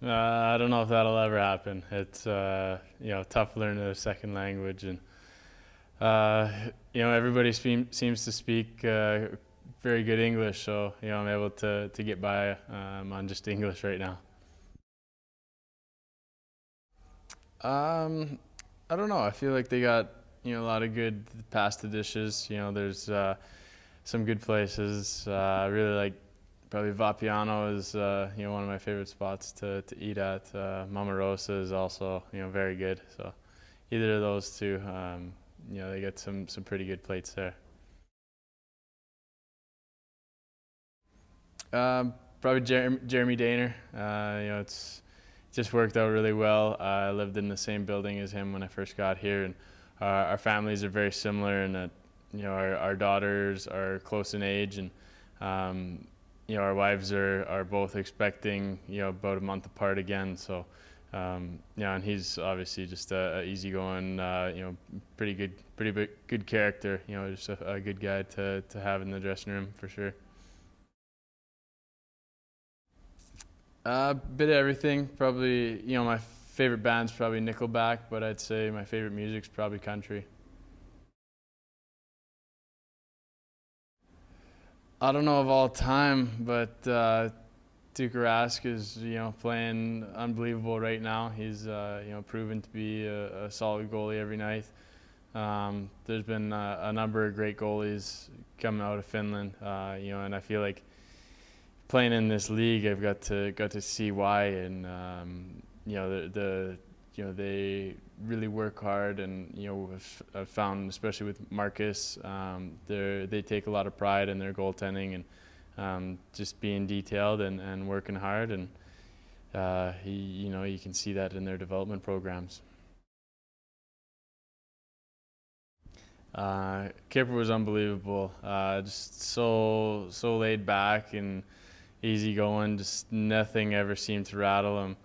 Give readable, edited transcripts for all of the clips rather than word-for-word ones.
I don't know if that'll ever happen. It's tough learning a second language, and uh, everybody seems to speak very good English, so I'm able to get by on just English right now. Um, I don't know. I feel like they got a lot of good pasta dishes. There's some good places. I really like probably Vapiano is one of my favorite spots to eat at. Mama Rosa is also very good. So either of those two, they get some pretty good plates there. Probably Jeremy Daner. It's just worked out really well. I lived in the same building as him when I first got here, and our families are very similar in that our daughters are close in age, and our wives are both expecting about a month apart again. So and he's obviously just a easygoing, good character. Just a good guy to have in the dressing room for sure. A bit of everything. Probably, my favorite band's probably Nickelback, but I'd say my favorite music's probably country. I don't know of all time, but Tuukka Rask is playing unbelievable right now. He's proven to be a solid goalie every night. There's been a number of great goalies coming out of Finland, and I feel like playing in this league, I've got to see why, and they really work hard, and I've found, especially with Marcus, they take a lot of pride in their goaltending and just being detailed and working hard, and you can see that in their development programs. Kipper was unbelievable. Just so laid back and easy going. Just nothing ever seemed to rattle him.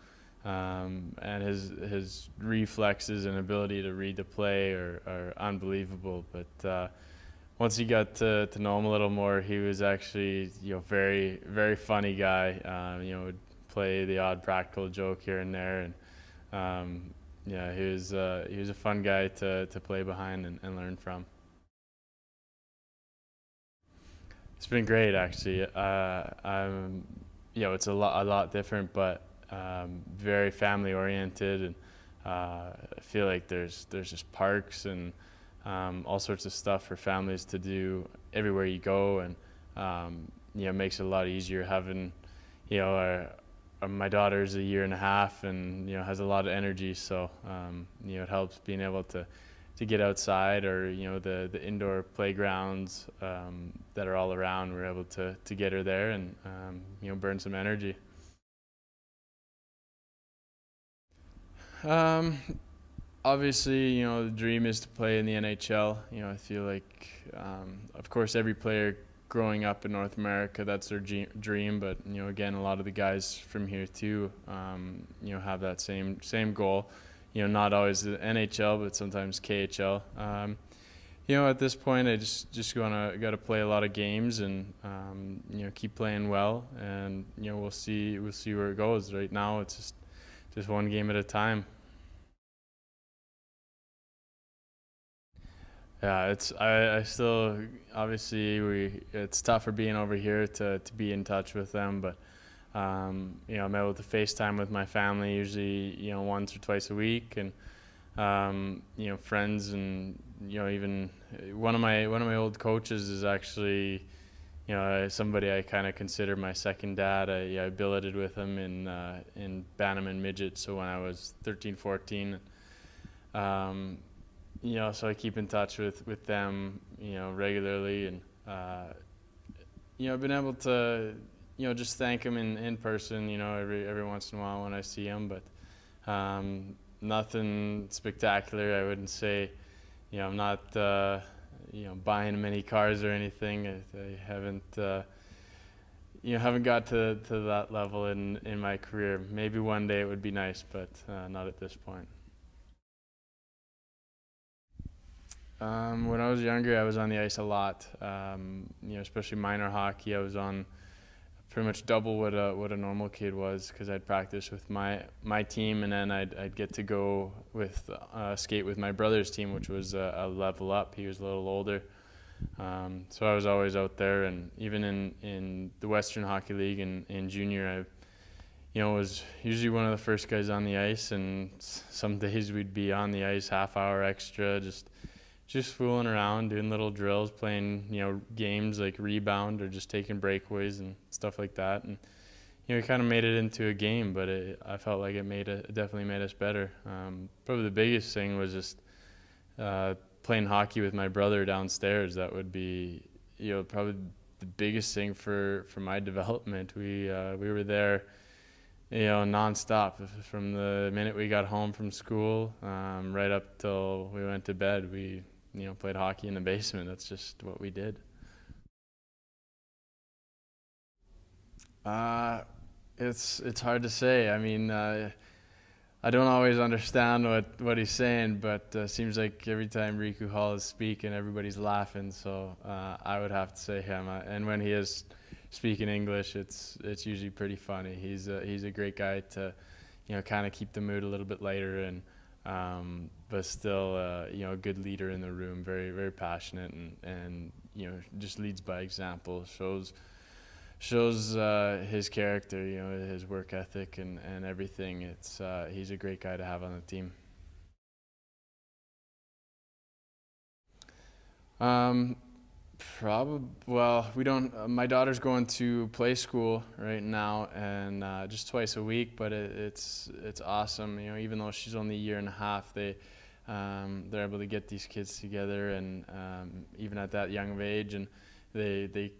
And his reflexes and ability to read the play are unbelievable. But once you got to know him a little more, he was actually very very funny guy. Would play the odd practical joke here and there, and yeah, he was a fun guy to play behind and learn from. It's been great actually. I'm it's a lot different, but very family oriented, and I feel like there's just parks and all sorts of stuff for families to do everywhere you go, and it makes it a lot easier having my daughter's a year and a half, and has a lot of energy, so it helps being able to get outside, or the indoor playgrounds that are all around. We're able to get her there and burn some energy. Um, Obviously, the dream is to play in the NHL. I feel like, of course, every player growing up in North America, that's their dream. But again, a lot of the guys from here too, have that same goal. Not always the NHL, but sometimes KHL. At this point, I just gotta play a lot of games and keep playing well, and we'll see where it goes. Right now, it's just one game at a time. Yeah, I still, obviously, it's tougher being over here to be in touch with them, but I'm able to FaceTime with my family usually once or twice a week, and friends, and even one of my old coaches is actually somebody I kind of consider my second dad. I billeted with him in Bannerman midget, so when I was 13, 14. So I keep in touch with them, regularly, and I've been able to, just thank them in person, every once in a while when I see them, but nothing spectacular. I wouldn't say, I'm not, buying many cars or anything. I haven't got to that level in my career. Maybe one day it would be nice, but not at this point. When I was younger, I was on the ice a lot. Especially minor hockey. I was on pretty much double what a normal kid was, because I'd practice with my team, and then I'd get to go with skate with my brother's team, which was a level up. He was a little older, so I was always out there. And even in the Western Hockey League in junior, I was usually one of the first guys on the ice, and some days we'd be on the ice half hour extra, just fooling around, doing little drills, playing, games like rebound or just taking breakaways and stuff like that. And, we kind of made it into a game, but I felt like it definitely made us better. Probably the biggest thing was just playing hockey with my brother downstairs. That would be, probably the biggest thing for my development. We were there, nonstop from the minute we got home from school, right up till we went to bed. We played hockey in the basement. That's just what we did. It's hard to say. I mean, I don't always understand what he's saying, but seems like every time Riku Hall is speaking, everybody's laughing. So I would have to say him. And when he is speaking English, it's usually pretty funny. He's a great guy to, kind of keep the mood a little bit lighter, and but still, a good leader in the room. Very, very passionate, and just leads by example. Shows his character, his work ethic and everything. He's a great guy to have on the team. Well, we don't. My daughter's going to play school right now, and just twice a week. But it's awesome. Even though she's only a year and a half, they're able to get these kids together, and even at that young of age, and they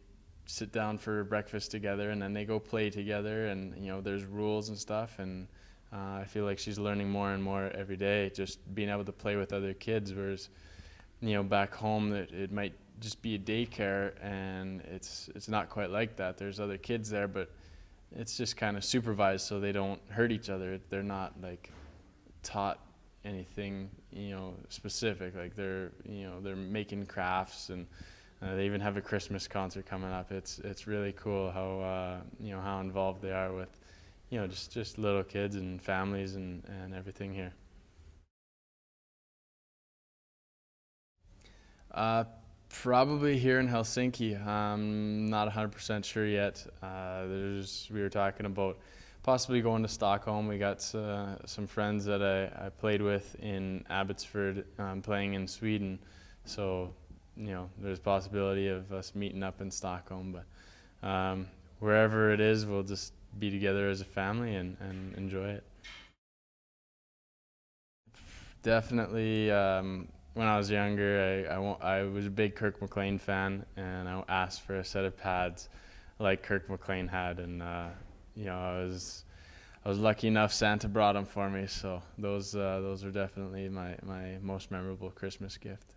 sit down for breakfast together, and then they go play together, and there's rules and stuff, and I feel like she's learning more and more every day, just being able to play with other kids. Whereas back home, it might just be a daycare, and it's not quite like that. There's other kids there, but it's just kind of supervised so they don't hurt each other. They're not like taught anything specific. Like they're making crafts, and they even have a Christmas concert coming up. It's really cool how how involved they are with just little kids and families and everything here. Probably here in Helsinki. I'm not 100% sure yet. We were talking about possibly going to Stockholm. We got some friends that I played with in Abbotsford, playing in Sweden. So there's a possibility of us meeting up in Stockholm, but wherever it is, we'll just be together as a family and enjoy it. Definitely, when I was younger, I was a big Kirk McLean fan, and I asked for a set of pads like Kirk McLean had, and I was lucky enough Santa brought them for me, so those are definitely my most memorable Christmas gift.